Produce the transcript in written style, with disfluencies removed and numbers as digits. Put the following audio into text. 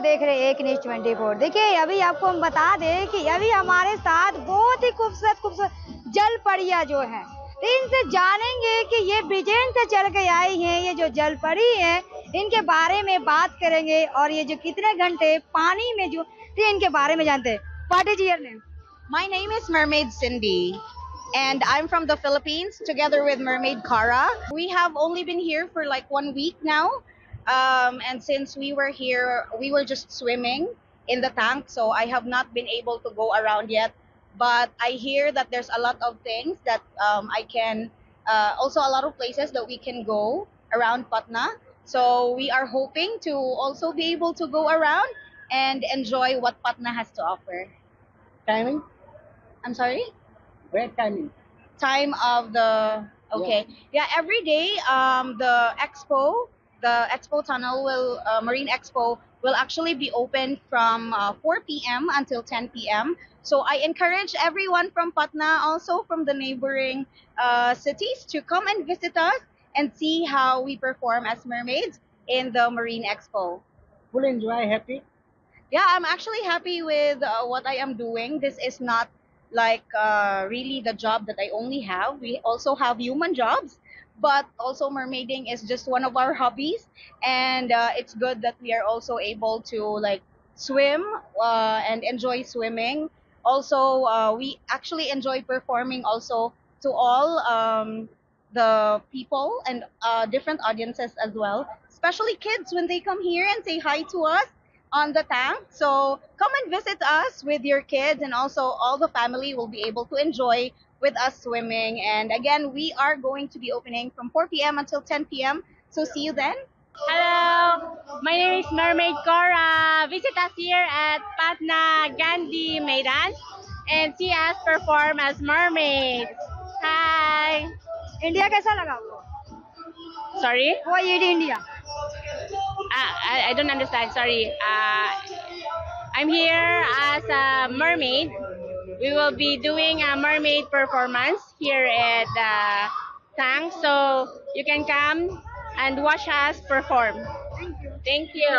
देख रहे हैं एक न्यूज़ 24। देखिए अभी आपको हम बता दें कि अभी हमारे साथ बहुत ही खूबसूरत खूबसूरत जल परियां जो हैं, तो इनसे जानेंगे कि ये ब्रिटेन से चल के आई हैं, ये जो जल परी है इनके बारे में बात करेंगे और ये जो कितने घंटे पानी में जो थे इनके बारे में जानते हैं। What is your name? My name is Mermaid Cindy, and I'm from the Philippines together with Mermaid Cara. We have only been here for like 1 week now, and since we were here, we were just swimming in the tank, so I have not been able to go around yet. But I hear that there's a lot of things that I can, also a lot of places that we can go around Patna. So we are hoping to also be able to go around and enjoy what Patna has to offer. Timing? I'm sorry? Where timing? Time of the okay, yeah, every day the expo tunnel will Marine Expo will actually be open from 4 p.m. until 10 p.m. So I encourage everyone from Patna, also from the neighboring cities, to come and visit us and see how we perform as mermaids in the Marine Expo. Full enjoy, happy? Yeah, I'm actually happy with what I am doing. This is not like really the job that I only have. We also have human jobs, but also mermaiding is just one of our hobbies, and it's good that we are also able to like swim and enjoy swimming. Also, we actually enjoy performing also to all the people and different audiences as well, especially kids when they come here and say hi to us on the tank. So come and visit us with your kids, and also all the family will be able to enjoy with us swimming. And again, we are going to be opening from 4 p.m. until 10 p.m. So see you then. Hello, my name is Mermaid Cora. Visit us here at Patna Gandhi Maidan and see us perform as mermaids. Hi. India कैसा लगा आपको? Sorry? वो ये India I don't understand. Sorry. I'm here as a mermaid. We will be doing a mermaid performance here at the tank, so you can come and watch us perform. Thank you.